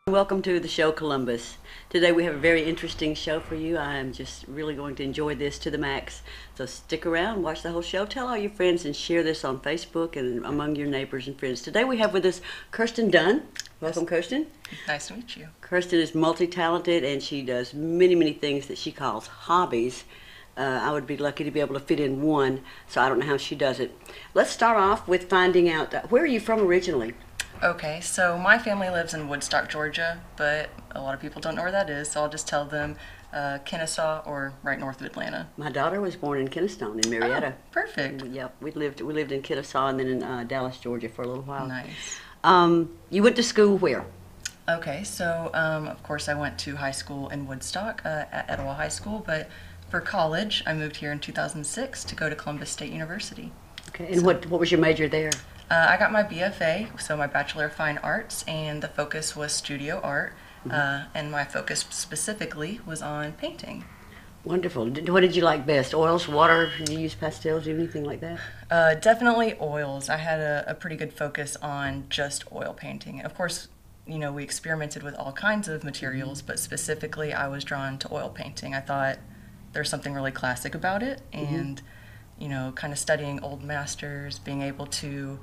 Welcome to the show, Columbus. Today we have a very interesting show for you. I am just really going to enjoy this to the max. So stick around, watch the whole show, tell all your friends, and share this on Facebook and among your neighbors and friends. Today we have with us Kirsten Dunn. Welcome, Kirsten. Nice to meet you. Kirsten is multi-talented, and she does many, many things that she calls hobbies. I would be lucky to be able to fit in one, so I don't know how she does it. Let's start off with finding out, where are you from originally? Okay, so my family lives in Woodstock, Georgia, but a lot of people don't know where that is, so I'll just tell them Kennesaw or right north of Atlanta. My daughter was born in Kennesaw, in Marietta. Oh, perfect. Yep, we lived in Kennesaw and then in Dallas, Georgia for a little while. Nice. You went to school where? Okay, so of course I went to high school in Woodstock at Etowah High School, but for college I moved here in 2006 to go to Columbus State University. Okay, and so, what was your major there? I got my BFA, so my Bachelor of Fine Arts, and the focus was studio art, and my focus specifically was on painting. Wonderful. What did you like best? Oils, water? Did you use pastels, anything like that? Definitely oils. I had a pretty good focus on just oil painting. Of course, you know, we experimented with all kinds of materials, but specifically I was drawn to oil painting. I thought there's something really classic about it, and you know, kind of studying old masters, being able to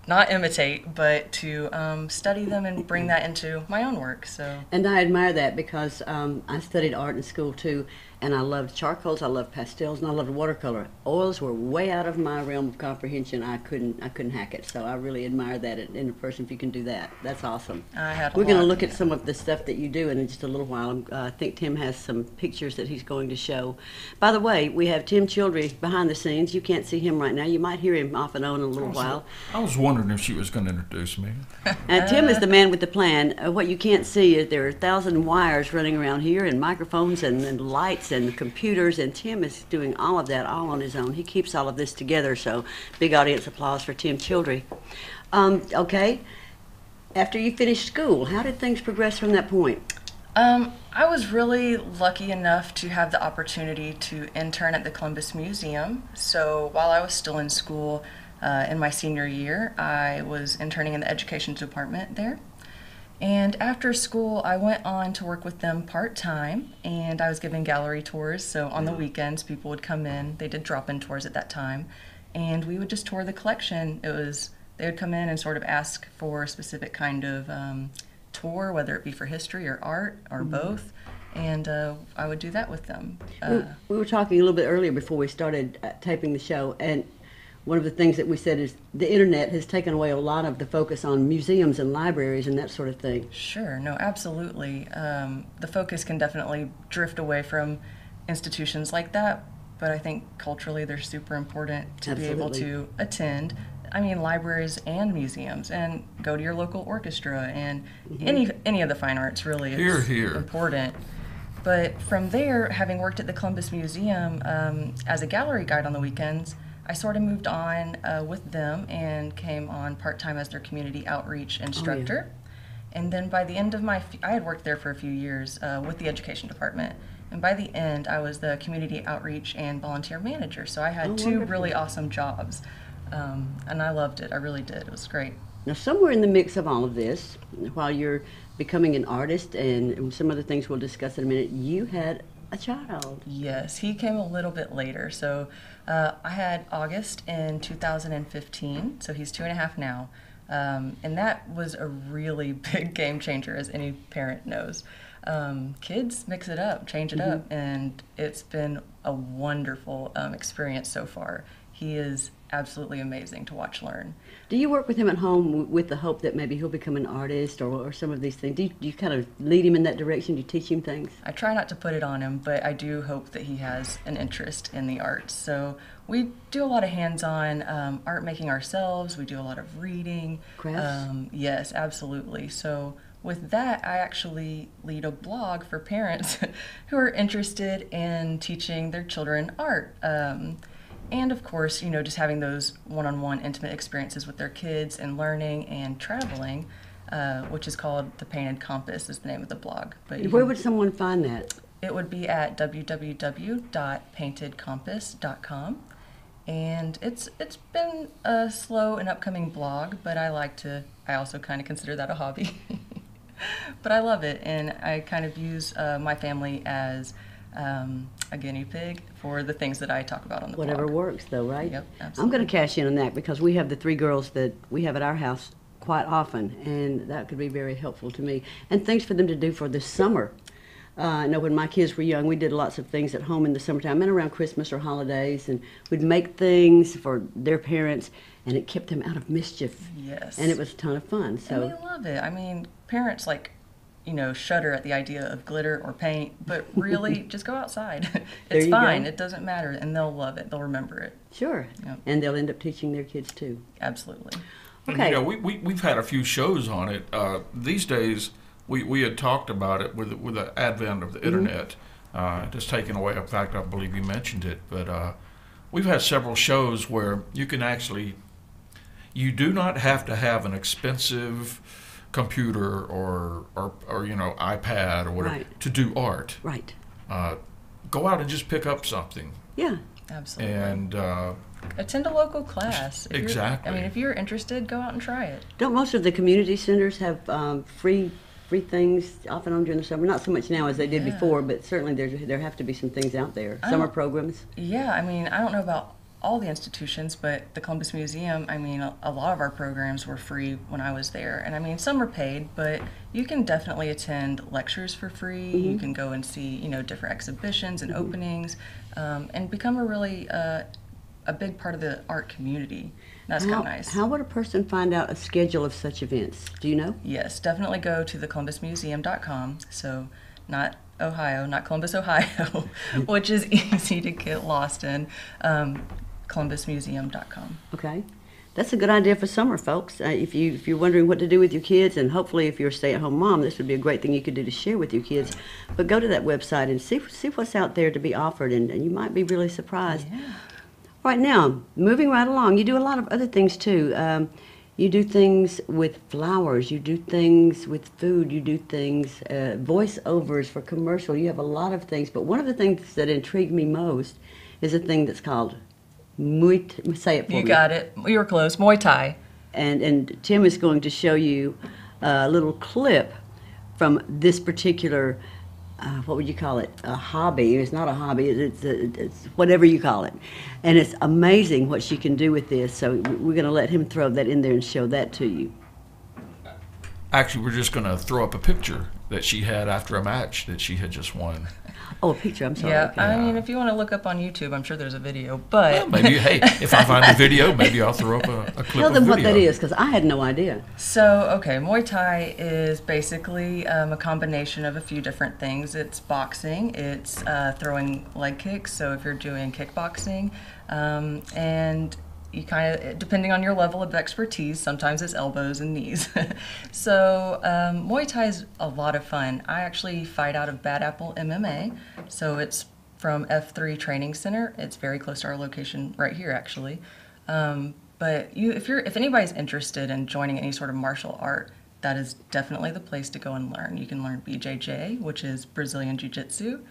not imitate, but to study them and bring that into my own work. So. And I admire that because I studied art in school too, and I loved charcoals, I loved pastels, and I loved watercolor. Oils were way out of my realm of comprehension. I couldn't hack it. So I really admire that in a person if you can do that. That's awesome. We're going to look at some of the stuff that you do in just a little while. I think Tim has some pictures that he's going to show. By the way, we have Tim Childry behind the scenes. You can't see him right now. You might hear him off and on in a little while. I was wondering if she was going to introduce me. And Tim is the man with the plan. What you can't see is there are 1,000 wires running around here and microphones and lights and computers, and Tim is doing all of that all on his own. He keeps all of this together, so big audience applause for Tim Childry. Okay, after you finished school, how did things progress from that point? I was really lucky enough to have the opportunity to intern at the Columbus Museum. So while I was still in school, in my senior year, I was interning in the education department there. And after school, I went on to work with them part-time, and I was giving gallery tours. So on the weekends, people would come in. They did drop-in tours at that time, and we would just tour the collection. They would come in and sort of ask for a specific kind of tour, whether it be for history or art or both, and I would do that with them. We were talking a little bit earlier before we started taping the show, and one of the things that we said is the internet has taken away a lot of the focus on museums and libraries and that sort of thing. Sure, no, absolutely. The focus can definitely drift away from institutions like that, but I think culturally they're super important to be able to attend. I mean, libraries and museums, and go to your local orchestra, and any of the fine arts really is important. But from there, having worked at the Columbus Museum as a gallery guide on the weekends, I sort of moved on with them and came on part-time as their community outreach instructor. And then by the end of I had worked there for a few years with the education department. And by the end, I was the community outreach and volunteer manager. So I had two really awesome jobs. And I loved it. I really did. It was great. Now, somewhere in the mix of all of this, while you're becoming an artist and some other things we'll discuss in a minute, you had a child. Yes, he came a little bit later. So I had August in 2015, so he's 2.5 now. And that was a really big game changer, as any parent knows. Kids mix it up, change it up, and it's been a wonderful experience so far. He is absolutely amazing to watch learn. Do you work with him at home with the hope that maybe he'll become an artist or some of these things? Do you kind of lead him in that direction? Do you teach him things? I try not to put it on him, but I do hope that he has an interest in the arts. So we do a lot of hands-on art making ourselves. We do a lot of reading. Crafts? Yes, absolutely. So with that, I actually lead a blog for parents who are interested in teaching their children art. And of course, you know, just having those one-on-one intimate experiences with their kids and learning and traveling, which is called The Painted Compass is the name of the blog. But where would someone find that? It would be at www.paintedcompass.com. And it's been a slow and upcoming blog, but I also kind of consider that a hobby. But I love it, and I kind of use my family as a guinea pig for the things that I talk about on the Whatever blog. works, though, right? Yep, I'm absolutely. going to cash in on that because we have the 3 girls that we have at our house quite often, and that could be very helpful to me. And things for them to do for this summer. I know when my kids were young, we did lots of things at home in the summertime and around Christmas or holidays, and we'd make things for their parents, and it kept them out of mischief. Yes. And it was a ton of fun. And So they love it. I mean, parents shudder at the idea of glitter or paint, but really, just go outside. There It's you fine. go. It doesn't matter, and they'll love it. They'll remember it. sure, Yep. and they'll end up teaching their kids too. Absolutely. And, Okay. we've had a few shows on it. These days, we had talked about it with the advent of the internet. It's taken away. In fact, I believe you mentioned it, but we've had several shows where you can actually, you do not have to have an expensive computer or iPad or whatever Right. to do art. Right. Go out and just pick up something Yeah. Absolutely. and Attend a local class. Exactly. If you're interested, go out and try it. Don't most of the community centers have free things off and on during the summer? Not so much now as they did Yeah. before, but certainly there have to be some things out there. I Summer don't- programs. Yeah, I don't know about all the institutions, but the Columbus Museum, a lot of our programs were free when I was there. And some are paid, but you can definitely attend lectures for free. You can go and see, different exhibitions and openings, and become a really a big part of the art community. That's kind of nice. How would a person find out a schedule of such events? Do you know? Yes, definitely go to thecolumbusmuseum.com. So not Ohio, not Columbus, Ohio, which is easy to get lost in. Columbusmuseum.com. Okay. That's a good idea for summer, folks. If you're wondering what to do with your kids, and hopefully if you're a stay-at-home mom, this would be a great thing you could do to share with your kids. But go to that website and see what's out there to be offered, and you might be really surprised. Yeah. Right now, moving right along, you do a lot of other things too. You do things with flowers, you do things with food, you do things, voiceovers for commercial. You have a lot of things, but one of the things that intrigued me most is a thing that's called say it for me. You got it. You were close. Muay Thai. And Tim is going to show you a little clip from this particular, what would you call it? A hobby. It's not a hobby. It's whatever you call it. And it's amazing what she can do with this. So we're going to let him throw that in there and show that to you. actually we're just going to throw up a picture that she had after a match that she had just won. Oh, a picture. I'm sorry. Yeah, Okay. if you want to look up on YouTube, I'm sure there's a video. But Well, maybe, hey, if I find the video, maybe I'll throw up a clip Tell of them video. what that is, because I had no idea. So, okay, Muay Thai is basically a combination of a few different things. It's boxing, it's throwing leg kicks, so if you're doing kickboxing, and you kind of, depending on your level of expertise, sometimes it's elbows and knees. So Muay Thai is a lot of fun. I actually fight out of Bad Apple MMA, so it's from F3 Training Center. It's very close to our location right here, actually. But if anybody's interested in joining any sort of martial art, that is definitely the place to go and learn. You can learn BJJ, which is Brazilian Jiu-Jitsu,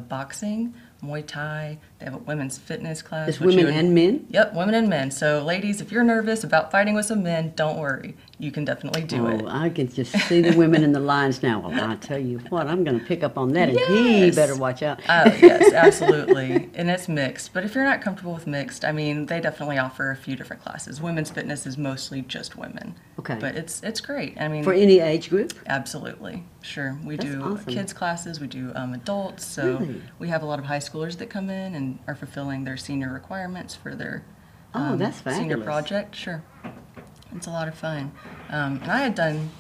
boxing, Muay Thai. They have a women's fitness class. It's which women and men? Yep, women and men. So ladies, if you're nervous about fighting with some men, don't worry. You can definitely do it. Oh, I can just see the women in the lines now. Well, I tell you what, I'm going to pick up on that, and he Yes. better watch out. Yes, absolutely. And it's mixed. But if you're not comfortable with mixed, I mean, they definitely offer a few different classes. Women's fitness is mostly just women. Okay. But it's great. I mean, For any age group? absolutely. Sure. We That's do awesome. kids classes, we do adults. So Really? we have a lot of high schoolers that come in and are fulfilling their senior requirements for their Oh, that's senior fabulous. project. Sure. It's a lot of fun. And I had done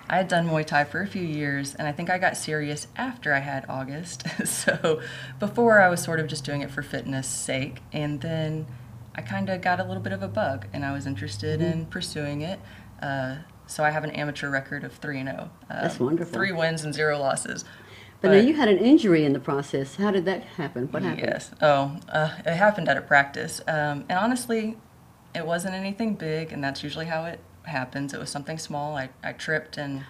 Muay Thai for a few years, and I think I got serious after I had August. So before I was sort of just doing it for fitness sake, and then I kind of got a little bit of a bug, and I was interested Mm-hmm. in pursuing it. So I have an amateur record of 3-0. That's wonderful. 3 wins and 0 losses. But now you had an injury in the process. How did that happen? What happened? Yes. It happened at a practice. And honestly, it wasn't anything big, and that's usually how it happens. It was something small. I tripped and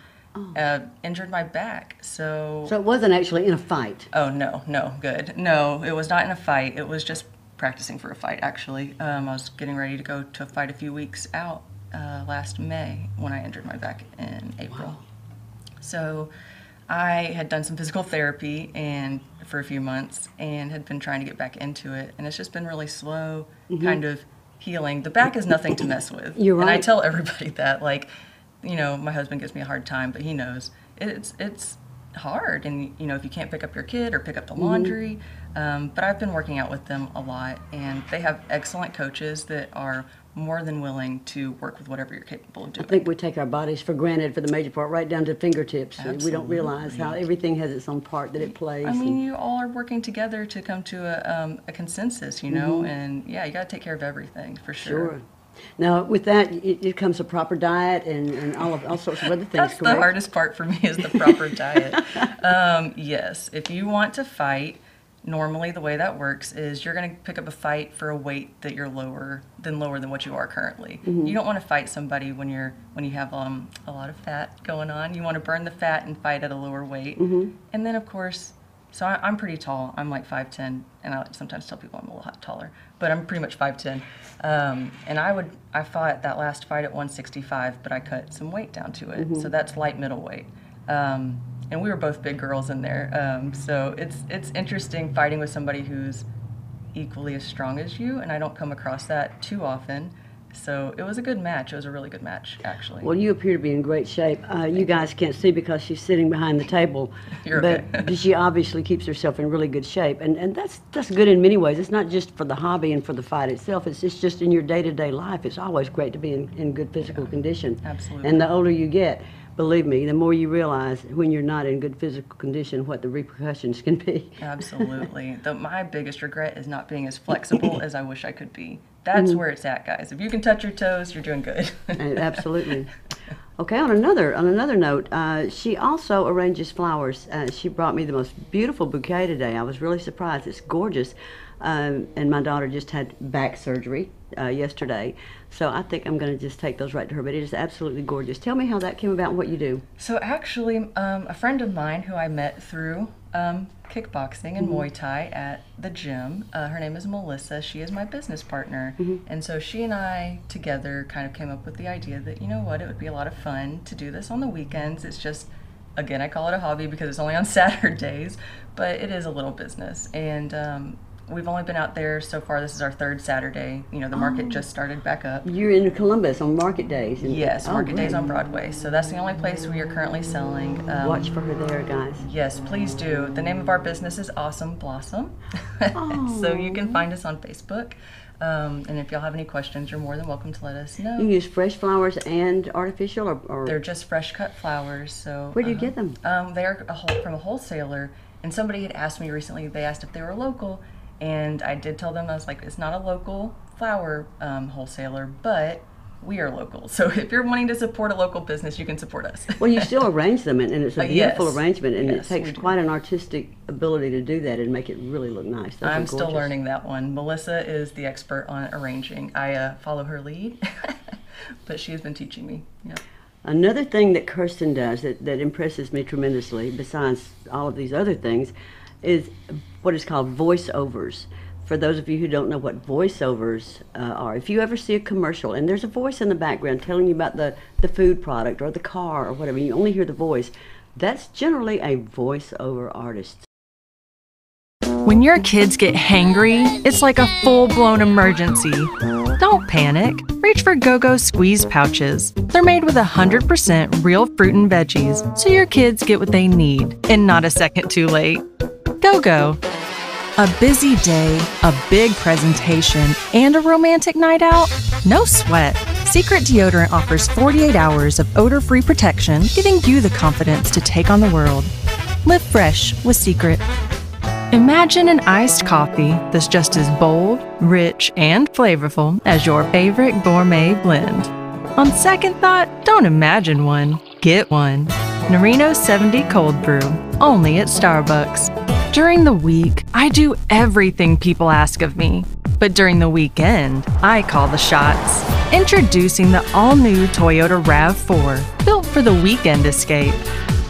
injured my back. So it wasn't actually in a fight. Oh, no, good. No, it was not in a fight. It was just practicing for a fight, actually. I was getting ready to go to a fight a few weeks out last May when I injured my back in April. So I had done some physical therapy and for a few months and had been trying to get back into it. And it's just been really slow, kind of healing. The back is nothing to mess with. You're right. And I tell everybody that, like, you know, my husband gives me a hard time, but he knows it's hard. And, you know, if you can't pick up your kid or pick up the laundry, but I've been working out with them a lot, and they have excellent coaches that are more than willing to work with whatever you're capable of doing. I think we take our bodies for granted for the major part, right down to fingertips. Absolutely. We don't realize how everything has its own part that it plays. I mean, you all are working together to come to a consensus, you know, and yeah, you got to take care of everything for sure. Sure. Now, with that, it comes a proper diet and all sorts of other things, That's correct? the hardest part for me is the proper diet. Yes, if you want to fight, normally the way that works is you're going to pick up a fight for a weight that you're lower than what you are currently. You don't want to fight somebody when you have a lot of fat going on. You want to burn the fat and fight at a lower weight. And then, of course, so I'm pretty tall. I'm like 5'10", and I sometimes tell people I'm a little taller, but I'm pretty much 5'10". And I fought that last fight at 165, but I cut some weight down to it. So that's light middleweight. And we were both big girls in there. So it's interesting fighting with somebody who's equally as strong as you, and I don't come across that too often. So it was a good match. It was a really good match, actually. Well, you appear to be in great shape. You guys can't see because she's sitting behind the table, You're but okay. she obviously keeps herself in really good shape, and that's good in many ways. It's not just for the hobby and for the fight itself. It's just in your day-to-day life. It's always great to be in good physical condition. Absolutely. And the older you get, believe me, the more you realize when you're not in good physical condition what the repercussions can be. Absolutely. My biggest regret is not being as flexible as I wish I could be. That's where it's at, guys. If you can touch your toes, you're doing good. Absolutely. Okay, on another note, she also arranges flowers. She brought me the most beautiful bouquet today. I was really surprised. It's gorgeous. And my daughter just had back surgery yesterday, so I think I'm going to just take those right to her. But it is absolutely gorgeous. Tell me how that came about and what you do. So actually, a friend of mine who I met through kickboxing and Muay Thai at the gym, her name is Melissa. She is my business partner. And so she and I together kind of came up with the idea that, you know what, it would be a lot of fun to do this on the weekends. It's just, again, I call it a hobby because it's only on Saturdays, but it is a little business. And we've only been out there so far. This is our third Saturday. You know, the market just started back up. You're in Columbus on market days. Yes, market days great. on Broadway. So that's the only place we are currently selling. Watch for her there, guys. Yes, please do. The name of our business is Awesome Blossom. So you can find us on Facebook. And if y'all have any questions, you're more than welcome to let us know. You use fresh flowers and artificial, or They're just fresh cut flowers. So where do you get them? They are from a wholesaler. And somebody had asked me recently. They asked if they were local. And I did tell them, I was like, it's not a local flower wholesaler, but we are local. So if you're wanting to support a local business, you can support us. Well, you still arrange them, and it's a beautiful Yes. arrangement, and Yes, it takes we do. quite an artistic ability to do that and make it really look nice. Those are I'm still gorgeous. learning that one. Melissa is the expert on arranging. I follow her lead, but she has been teaching me. Yep. Another thing that Kirsten does that impresses me tremendously, besides all of these other things, is what is called voiceovers. For those of you who don't know what voiceovers are, if you ever see a commercial and there's a voice in the background telling you about the food product or the car or whatever, you only hear the voice, that's generally a voiceover artist. When your kids get hangry, it's like a full-blown emergency. Don't panic. Reach for Go-Go Squeeze pouches. They're made with 100% real fruit and veggies, so your kids get what they need, and not a second too late. Go-Go. A busy day, a big presentation, and a romantic night out? No sweat. Secret Deodorant offers 48 hours of odor-free protection, giving you the confidence to take on the world. Live fresh with Secret. Imagine an iced coffee that's just as bold, rich, and flavorful as your favorite gourmet blend. On second thought, don't imagine one, get one. Norino 70 Cold Brew, only at Starbucks. During the week, I do everything people ask of me. But during the weekend, I call the shots. Introducing the all-new Toyota RAV4, built for the weekend escape.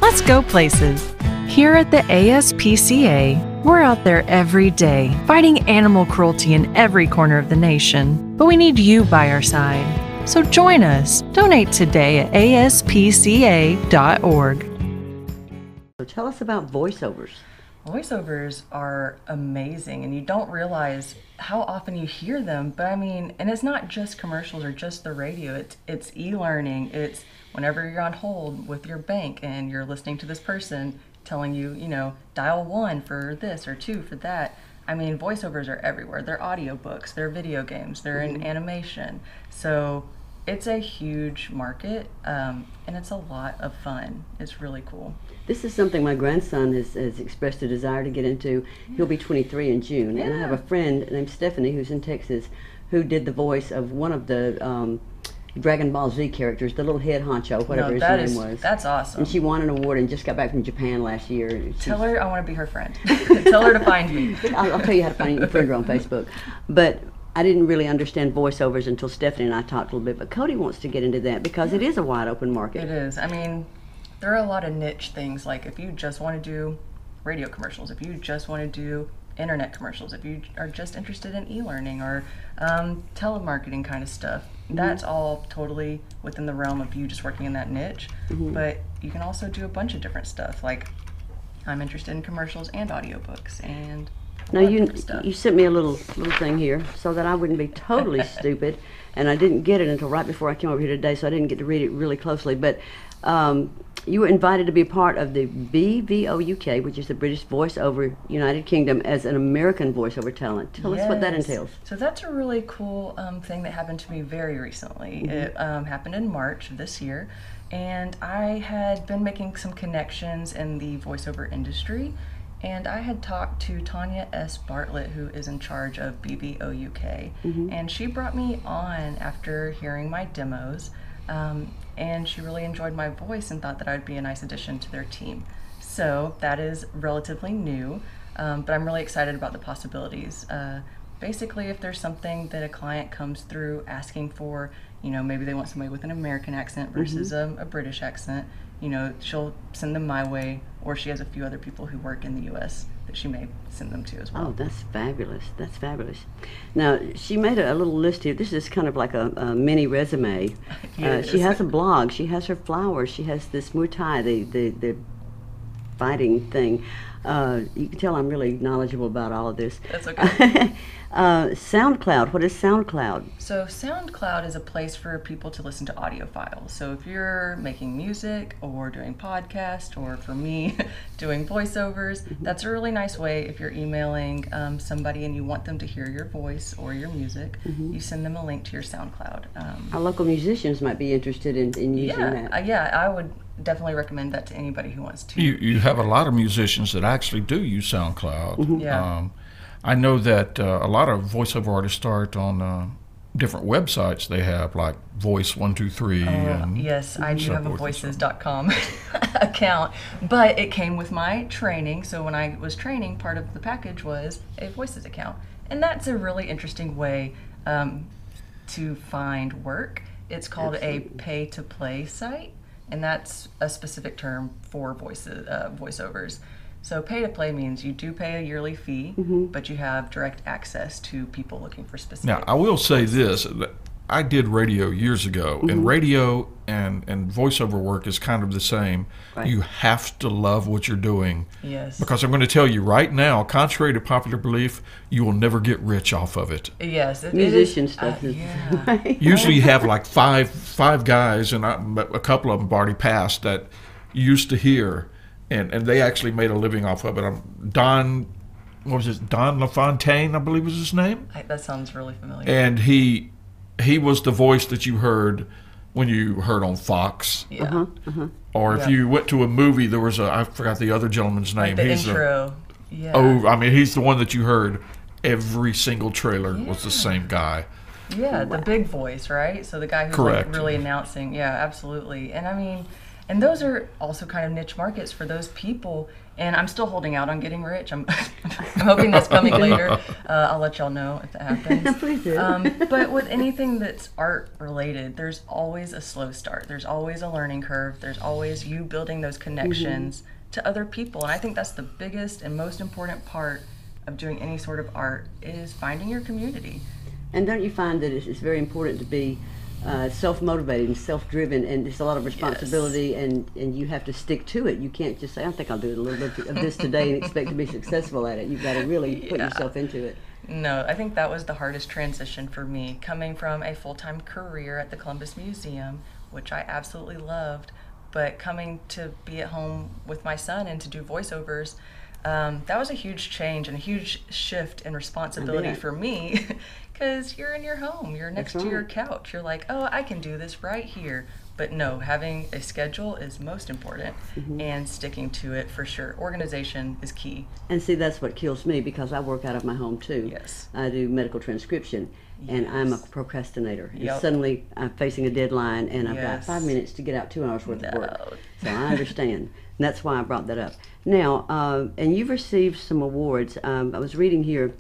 Let's go places. Here at the ASPCA, we're out there every day, fighting animal cruelty in every corner of the nation. But we need you by our side. So join us. Donate today at aspca.org. Tell us about voiceovers. Voiceovers are amazing, and you don't realize how often you hear them. But I mean, and it's not just commercials or just the radio. It's e-learning. It's whenever you're on hold with your bank and you're listening to this person telling you, dial 1 for this or 2 for that. I mean, voiceovers are everywhere. They're audiobooks, they're video games, they're in animation. So it's a huge market, and it's a lot of fun. It's really cool. This is something my grandson has expressed a desire to get into. He'll be 23 in June, and I have a friend named Stephanie who's in Texas who did the voice of one of the Dragon Ball Z characters, the little head honcho, whatever his name was. That's awesome. And she won an award and just got back from Japan last year. Tell her I want to be her friend. Tell her to find me. I'll tell you how to find you. You can friend her on Facebook. But I didn't really understand voiceovers until Stephanie and I talked a little bit. But Cody wants to get into that because it is a wide open market. It is. I mean, there are a lot of niche things. Like if you just want to do radio commercials, if you just want to do internet commercials, if you are just interested in e-learning or telemarketing kind of stuff, that's all totally within the realm of you just working in that niche. But you can also do a bunch of different stuff. Like I'm interested in commercials and audiobooks and now you sent me a little thing here so that I wouldn't be totally stupid, and I didn't get it until right before I came over here today, so I didn't get to read it really closely. But you were invited to be part of the BVOUK, which is the British Voiceover United Kingdom, as an American voiceover talent. Tell us what that entails. So that's a really cool thing that happened to me very recently. It happened in March of this year, and I had been making some connections in the voiceover industry, and I had talked to Tanya S. Bartlett, who is in charge of BVOUK, and she brought me on after hearing my demos. And she really enjoyed my voice and thought that I'd be a nice addition to their team. So that is relatively new, but I'm really excited about the possibilities. Basically, if there's something that a client comes through asking for, maybe they want somebody with an American accent versus a British accent, she'll send them my way, or she has a few other people who work in the U.S. that she may send them to as well. Oh, that's fabulous. That's fabulous. Now, she made a little list here. This is kind of like a mini resume. She has a blog. She has her flowers. She has this Muay Thai, the fighting thing. You can tell I'm really knowledgeable about all of this. That's okay. SoundCloud. What is SoundCloud? So SoundCloud is a place for people to listen to audio files. So if you're making music or doing podcast, or for me, doing voiceovers, that's a really nice way. If you're emailing somebody and you want them to hear your voice or your music, you send them a link to your SoundCloud. Our local musicians might be interested in using that. Yeah, I would definitely recommend that to anybody who wants to. You have a lot of musicians that actually do use SoundCloud. Yeah. I know that a lot of voiceover artists start on different websites they have, like Voice123. Yes, I do have a voices.com account, but it came with my training. So when I was training, part of the package was a Voices account. And that's a really interesting way to find work. It's called a pay-to-play site, and that's a specific term for voiceovers. So pay to play means you do pay a yearly fee, but you have direct access to people looking for specific. Now, I will say this. I did radio years ago, and radio and voiceover work is kind of the same. Right. You have to love what you're doing. Yes. Because I'm going to tell you right now, contrary to popular belief, you will never get rich off of it. Yes. Musician stuff. Yeah. Usually you have like five guys, and a couple of them have already passed, that you used to hear. And they actually made a living off of it. Dunn LaFontaine, I believe was his name. That sounds really familiar. And he was the voice that you heard when you heard on Fox. Yeah. Or if you went to a movie, there was I forgot the other gentleman's name. Like the intro. Yeah. I mean, he's the one that you heard. Every single trailer was the same guy. Yeah, the big voice, right? So the guy who's like really announcing. Yeah, absolutely. And I mean, and those are also kind of niche markets for those people. And I'm still holding out on getting rich. I'm hoping that's coming later. I'll let y'all know if that happens. Please do. But with anything that's art related, there's always a slow start. There's always a learning curve. There's always you building those connections to other people. And I think that's the biggest and most important part of doing any sort of art, is finding your community. And don't you find that it's very important to be self-motivated and self-driven, and it's a lot of responsibility, and you have to stick to it. You can't just say, I think I'll do a little bit of this today and expect to be successful at it. You've got to really put yourself into it. No, I think that was the hardest transition for me, coming from a full-time career at the Columbus Museum, which I absolutely loved, but coming to be at home with my son and to do voiceovers, that was a huge change and a huge shift in responsibility for me, because you're in your home, you're next to your couch, you're like, oh, I can do this right here. But no, having a schedule is most important, and sticking to it for sure. Organization is key. And see, that's what kills me, because I work out of my home too. Yes. I do medical transcription, and I'm a procrastinator. Yep. And suddenly I'm facing a deadline, and I've got 5 minutes to get out 2 hours worth of work. So I understand. And that's why I brought that up. Now, and you've received some awards. I was reading here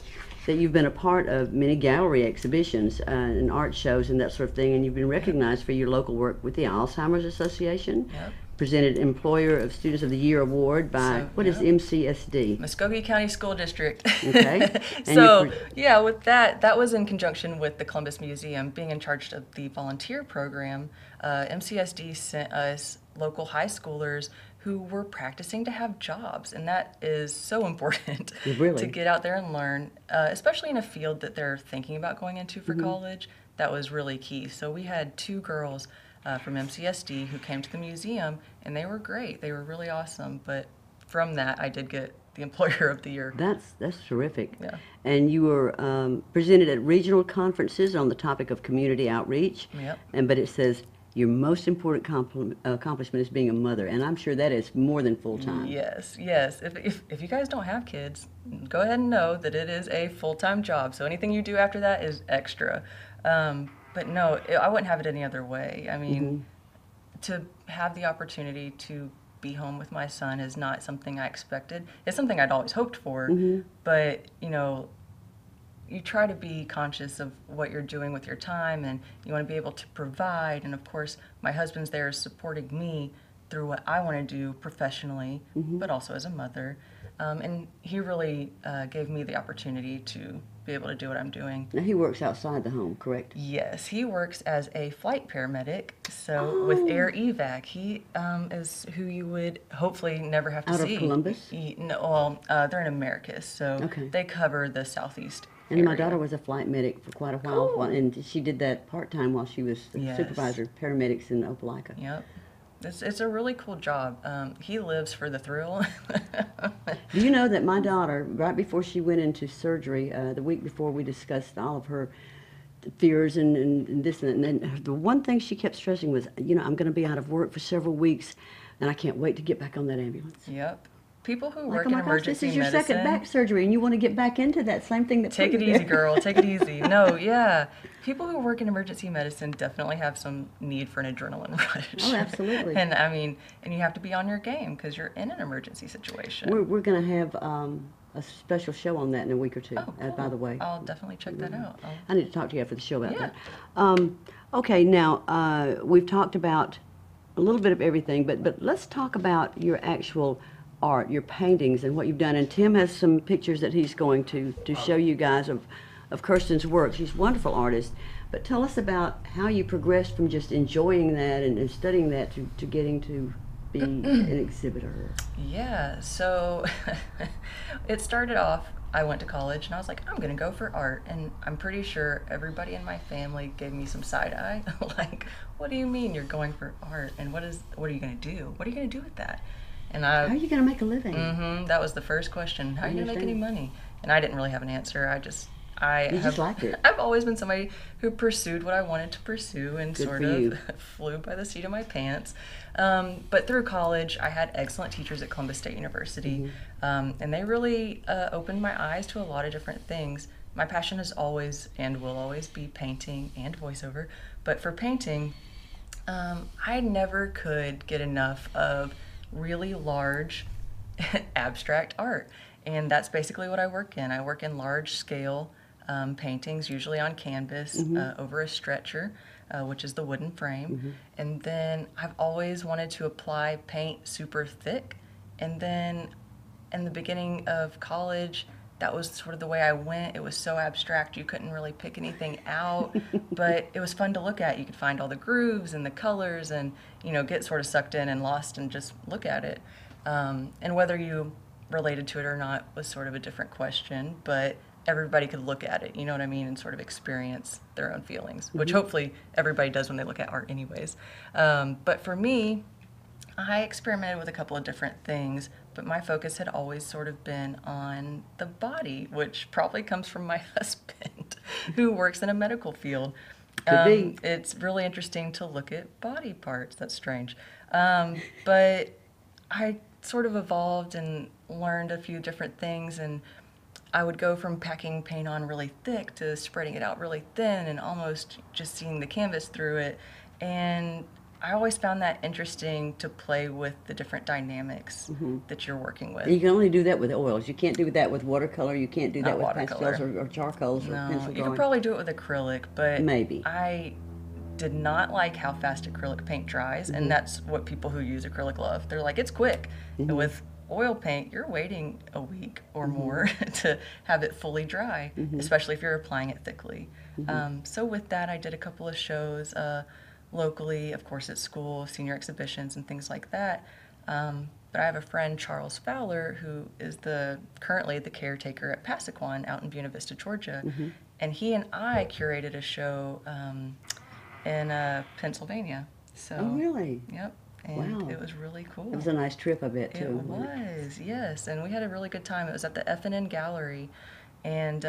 that you've been a part of many gallery exhibitions and art shows and that sort of thing, and you've been recognized for your local work with the Alzheimer's Association. Yep. Presented Employer of Students of the Year award by, what is MCSD? Muskogee County School District. Okay. So, yeah, with that was in conjunction with the Columbus Museum being in charge of the volunteer program. MCSD sent us local high schoolers who were practicing to have jobs, and that is so important to get out there and learn, especially in a field that they're thinking about going into for college. That was really key. So we had 2 girls from MCSD who came to the museum, and they were great. They were really awesome. But from that, I did get the Employer of the Year. That's terrific. Yeah. And you were presented at regional conferences on the topic of community outreach. Yep. But it says your most important accomplishment is being a mother, and I'm sure that is more than full-time. Yes. If you guys don't have kids, go ahead and know that it is a full-time job. So anything you do after that is extra. But no, I wouldn't have it any other way. I mean, to have the opportunity to be home with my son is not something I expected. It's something I'd always hoped for, but you try to be conscious of what you're doing with your time, and you want to be able to provide. And of course, my husband's there supporting me through what I want to do professionally, but also as a mother. And he really gave me the opportunity to be able to do what I'm doing. Now, he works outside the home, correct? Yes, he works as a flight paramedic, so with Air Evac. He is who you would hopefully never have to see. Out of Columbus? No, well, they're in Americus, so they cover the southeast And area. my daughter was a flight medic for quite a while, and she did that part-time while she was the supervisor of paramedics in Opelika. Yep. It's a really cool job. He lives for the thrill. Do you know that my daughter, right before she went into surgery, the week before, we discussed all of her fears and this and that, and then the one thing she kept stressing was, I'm going to be out of work for several weeks, and I can't wait to get back on that ambulance. Yep. People who Like, work oh in my gosh, emergency this is your medicine. second back surgery, and you want to get back into that same thing that Take put it you easy, there. girl. Take it easy. No, yeah. People who work in emergency medicine definitely have some need for an adrenaline rush. Oh, absolutely. And I mean, and you have to be on your game because you're in an emergency situation. We're going to have a special show on that in a week or two, Oh, cool. By the way. I'll definitely check that out. I need to talk to you after the show about that. Okay, now, we've talked about a little bit of everything, but let's talk about your actual art, your paintings, and what you've done. And Tim has some pictures that he's going to show you guys of Kirsten's work. She's a wonderful artist. But tell us about how you progressed from just enjoying that and studying that to getting to be an exhibitor. Yeah, so it started off, I went to college and I was like, I'm going to go for art. And I'm pretty sure everybody in my family gave me some side eye. Like, what do you mean you're going for art? And what are you going to do? What are you going to do with that? And How are you going to make a living? That was the first question. How are you going to make any money? And I didn't really have an answer. I just liked it. I've always been somebody who pursued what I wanted to pursue and Good sort for of you. flew by the seat of my pants. But through college, I had excellent teachers at Columbus State University, and they really opened my eyes to a lot of different things. My passion is always and will always be painting and voiceover. But for painting, I never could get enough of really large abstract art. And that's basically what I work in. I work in large scale paintings, usually on canvas, over a stretcher, which is the wooden frame. And then I've always wanted to apply paint super thick. And then in the beginning of college, that was sort of the way I went. It was so abstract, you couldn't really pick anything out, but it was fun to look at. You could find all the grooves and the colors and, get sort of sucked in and lost and just look at it. And whether you related to it or not was sort of a different question, but everybody could look at it, you know what I mean, and sort of experience their own feelings, which hopefully everybody does when they look at art anyways. But for me, I experimented with a couple of different things, but my focus had always sort of been on the body, which probably comes from my husband, who works in a medical field. It's really interesting to look at body parts. That's strange. But I sort of evolved and learned a few different things, and I would go from packing paint on really thick to spreading it out really thin and almost just seeing the canvas through it. And I always found that interesting to play with the different dynamics that you're working with. And you can only do that with oils. You can't do that with watercolor. You can't do that Not with pastels or charcoals or pencil drawing. You could probably do it with acrylic, but maybe. I did not like how fast acrylic paint dries, and that's what people who use acrylic love. They're like, it's quick. And with oil paint, you're waiting a week or more to have it fully dry, especially if you're applying it thickly. So with that, I did a couple of shows locally, of course at school, senior exhibitions and things like that. But I have a friend, Charles Fowler, who is currently the caretaker at Passaquan out in Buena Vista, Georgia. And he and I curated a show in Pennsylvania. So, oh, really? Yep. And wow. It was really cool. It was a nice trip, I bet, too. It was, yes. And we had a really good time. It was at the F&N Gallery. And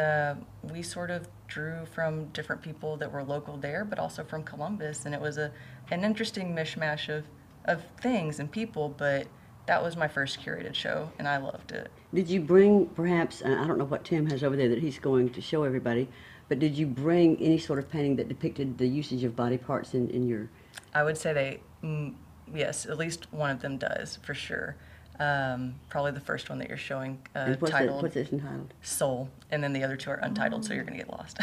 we sort of drew from different people that were local there, but also from Columbus. And it was an interesting mishmash of things and people, but that was my first curated show, and I loved it. Did you bring, perhaps, I don't know what Tim has over there that he's going to show everybody, but did you bring any sort of painting that depicted the usage of body parts in your... I would say yes, at least one of them does, for sure. Probably the first one that you're showing, titled what's it entitled? Soul, and then the other two are untitled, so you're going to get lost.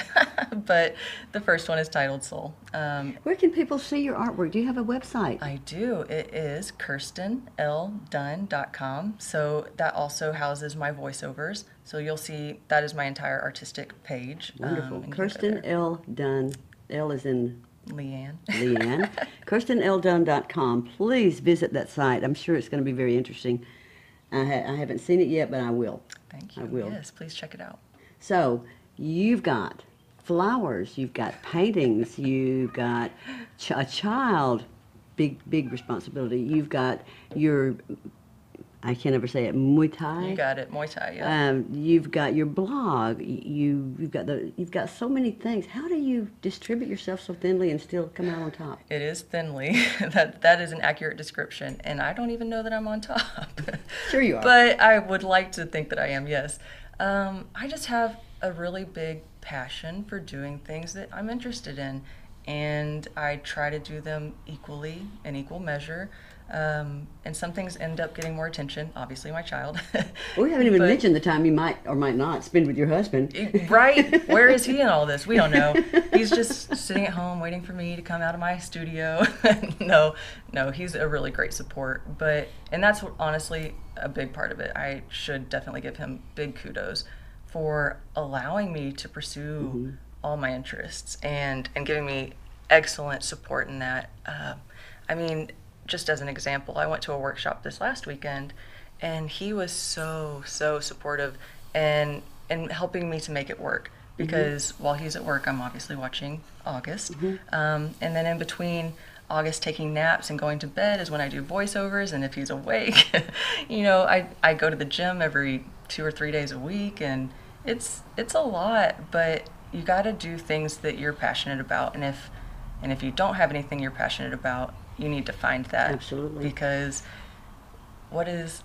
But the first one is titled Soul. Where can people see your artwork? Do you have a website? I do. It is KirstenLDunn.com. So that also houses my voiceovers. So you'll see that is my entire artistic page. Wonderful. Kirsten L. Dunn. L is in Leanne. Leanne. KirstenLDunn.com. Please visit that site. I'm sure it's going to be very interesting. I haven't seen it yet, but I will. Thank you. I will. Yes, please check it out. So you've got flowers, you've got paintings, you've got a child, big responsibility. You've got your, I can't ever say it, Muay Thai. You got it, Muay Thai. Yeah. You've got your blog. You've got so many things. How do you distribute yourself so thinly and still come out on top? It is thinly. That is an accurate description, and I don't even know that I'm on top. Sure you are. But I would like to think that I am. Yes. I just have a really big passion for doing things that I'm interested in, and I try to do them equally, in equal measure. And some things end up getting more attention, obviously my child. We haven't even mentioned the time you might or might not spend with your husband. Right? Where is he in all this? We don't know. He's just sitting at home waiting for me to come out of my studio. No, he's a really great support. And that's honestly a big part of it. I should definitely give him big kudos for allowing me to pursue all my interests and giving me excellent support in that. I mean, just as an example, I went to a workshop this last weekend, and he was so supportive and helping me to make it work. Because while he's at work, I'm obviously watching August. And then in between August taking naps and going to bed is when I do voiceovers. And if he's awake, I go to the gym every 2 or 3 days a week, and it's a lot. But you got to do things that you're passionate about, and if you don't have anything you're passionate about, you need to find that. Absolutely. Because what is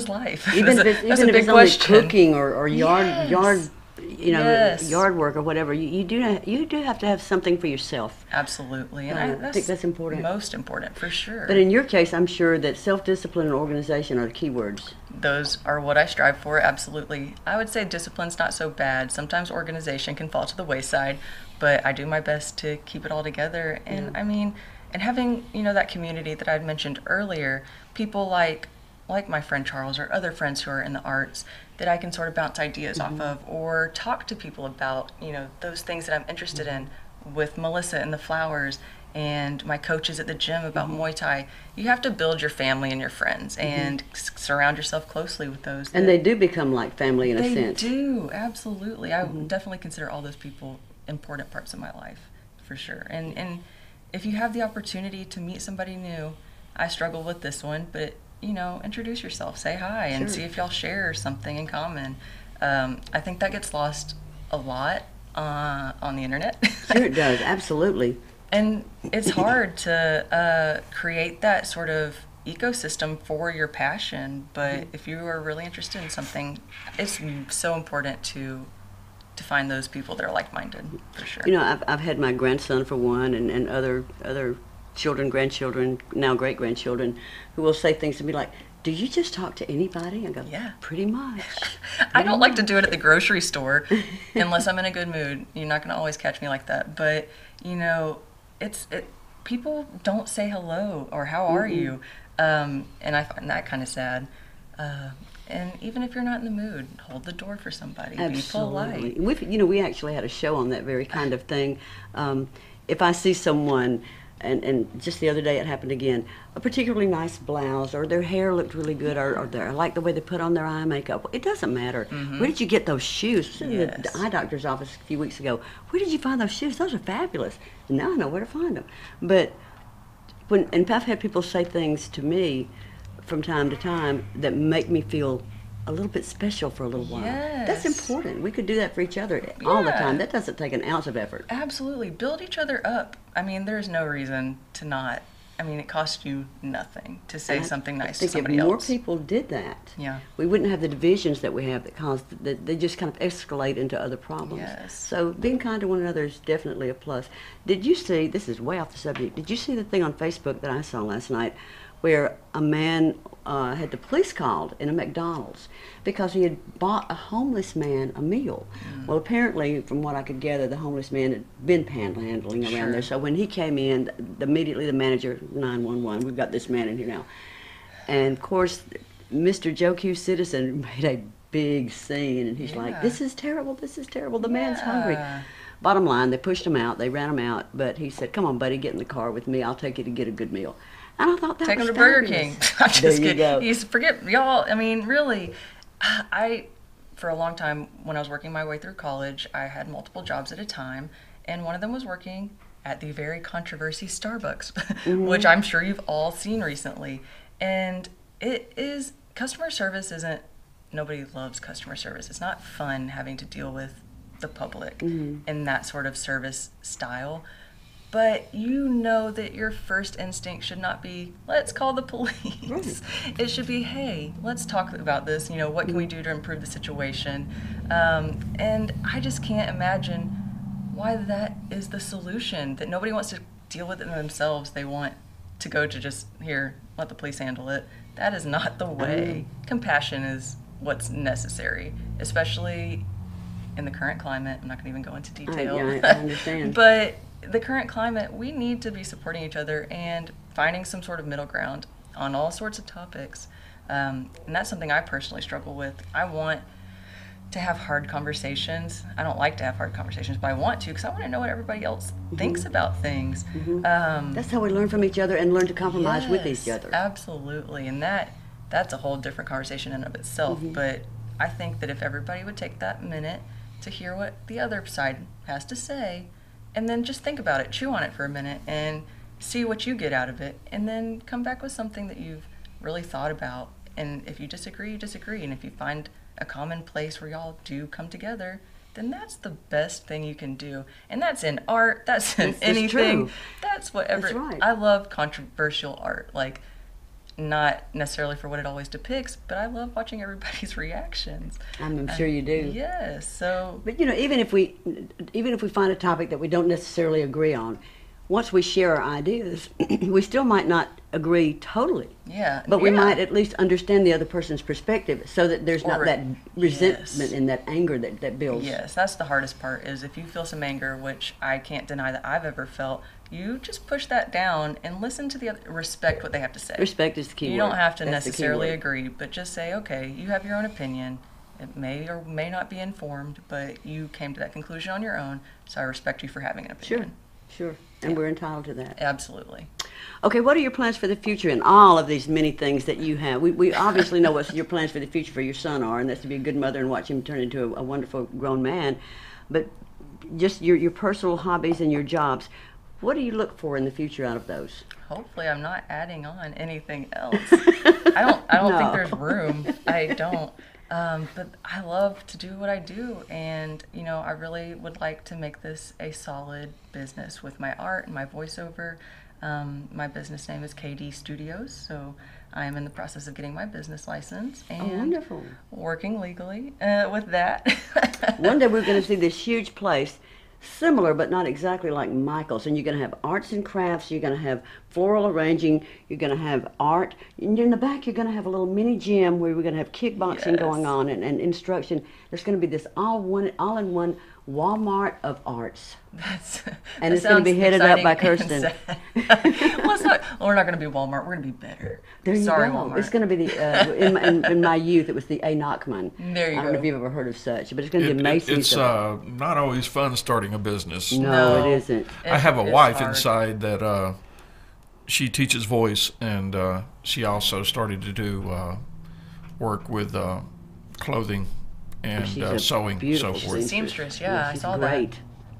life? Even if it's only cooking or yard Yes. yard work or whatever, you do have to have something for yourself. Absolutely, and I think that's important. Most important, for sure. But in your case, I'm sure that self-discipline and organization are the key words. Those are what I strive for. Absolutely. I would say discipline's not so bad. Sometimes organization can fall to the wayside, but I do my best to keep it all together. And I mean, and having that community that I'd mentioned earlier, people like my friend Charles or other friends who are in the arts, that I can sort of bounce ideas off of, or talk to people about, those things that I'm interested in, with Melissa and the flowers and my coaches at the gym about Muay Thai. You have to build your family and your friends and surround yourself closely with those. And they do become like family in a sense. They do, absolutely. I would definitely consider all those people important parts of my life, for sure. And if you have the opportunity to meet somebody new, I struggle with this one, but introduce yourself, say hi, and see if y'all share something in common. I think that gets lost a lot on the internet. Sure it does, absolutely. And it's hard to create that sort of ecosystem for your passion, but if you are really interested in something, it's so important to find those people that are like-minded, for sure. I've had my grandson for one, and other children, grandchildren, now great-grandchildren, who will say things to me like, do you just talk to anybody? I go, yeah, pretty much. I don't like to do it at the grocery store unless I'm in a good mood. You're not going to always catch me like that. But, people don't say hello or how are you? And I find that kind of sad. And even if you're not in the mood, hold the door for somebody. Absolutely. Be polite. We actually had a show on that very kind of thing. If I see someone, and just the other day it happened again, a particularly nice blouse, or their hair looked really good, or I like the way they put on their eye makeup. It doesn't matter. Where did you get those shoes? I was sitting in the eye doctor's office a few weeks ago. Where did you find those shoes? Those are fabulous. And now I know where to find them. But I've had people say things to me from time to time that make me feel a little bit special for a little while. Yes. That's important. We could do that for each other all the time. That doesn't take an ounce of effort. Absolutely. Build each other up. I mean, there's no reason to not. I mean, it costs you nothing to say something nice to somebody else. If more people did that, we wouldn't have the divisions that we have that they just kind of escalate into other problems. Yes. So being kind to one another is definitely a plus. Did you see, this is way off the subject, did you see the thing on Facebook that I saw last night where a man had the police called in a McDonald's because he had bought a homeless man a meal? Well, apparently, from what I could gather, the homeless man had been panhandling around there. So when he came in, immediately the manager, 911, we've got this man in here now. And of course, Mr. Joe Q. Citizen made a big scene, and he's like, this is terrible, the man's hungry. Bottom line, they pushed him out, they ran him out, but he said, come on, buddy, get in the car with me, I'll take you to get a good meal. And I thought that Take was him to Burger fabulous. King. I'm just there you go. You forget, y'all, I mean, really, for a long time, when I was working my way through college, I had multiple jobs at a time, and one of them was working at the very controversy Starbucks, which I'm sure you've all seen recently. And customer service nobody loves customer service. It's not fun having to deal with the public in that sort of service style. But you know that your first instinct should not be, let's call the police. Right. It should be, hey, let's talk about this. What can we do to improve the situation? And I just can't imagine why that is the solution, that nobody wants to deal with it themselves. They want to go to just, here, let the police handle it. That is not the way. Compassion is what's necessary, especially in the current climate. I'm not going to even go into detail. I understand. But the current climate, we need to be supporting each other and finding some sort of middle ground on all sorts of topics. And that's something I personally struggle with. I want to have hard conversations. I don't like to have hard conversations, but I want to because I want to know what everybody else thinks about things. That's how we learn from each other and learn to compromise with each other. Absolutely. And that's a whole different conversation in and of itself. But I think that if everybody would take that minute to hear what the other side has to say, and then just think about it, chew on it for a minute, and see what you get out of it, and then come back with something that you've really thought about. And if you disagree, you disagree. And if you find a common place where y'all do come together, then that's the best thing you can do. And that's in art, that's in anything. That's whatever. That's right. I love controversial art. Like, not necessarily for what it always depicts, but I love watching everybody's reactions. I'm sure you do. Yes. So. But even if we find a topic that we don't necessarily agree on, once we share our ideas, we still might not agree totally. Yeah. But we might at least understand the other person's perspective, so that there's not that resentment and that anger that builds. Yes, that's the hardest part. Is if you feel some anger, which I can't deny that I've ever felt. You just push that down and listen to the other, respect what they have to say. Respect is the key word. You don't have to That's necessarily agree, but just say, okay, you have your own opinion. It may or may not be informed, but you came to that conclusion on your own, so I respect you for having an opinion. Sure. And we're entitled to that. Absolutely. Okay, what are your plans for the future in all of these many things that you have? We obviously know what your plans for the future for your son are, and that's to be a good mother and watch him turn into a wonderful grown man. But just your personal hobbies and your jobs, what do you look for in the future out of those? Hopefully I'm not adding on anything else. I don't No. think there's room. I don't. But I love to do what I do, and I really would like to make this a solid business with my art and my voiceover. My business name is KD Studios, so I am in the process of getting my business license and Wonderful. working legally with that. One day we're going to see this huge place, similar but not exactly like Michael's, and you're going to have arts and crafts, you're going to have floral arranging, you're going to have art, and in the back you're going to have a little mini gym where we're going to have kickboxing going on and instruction. There's going to be this all-in-one Walmart of arts. And it's going to be headed up by Kirsten. Well, we're not going to be Walmart. We're going to be better. There you Sorry, go. Walmart. It's going to be the in my youth it was the A. Nachman. There you I don't know go. if you've ever heard of such, but it's going to be Macy's. It's not always fun starting a business. No, it isn't. I have a It's wife hard. inside that she teaches voice, and she also started to do work with clothing and She's a sewing, so beautiful forth. Seamstress, yeah, I she's saw great. that.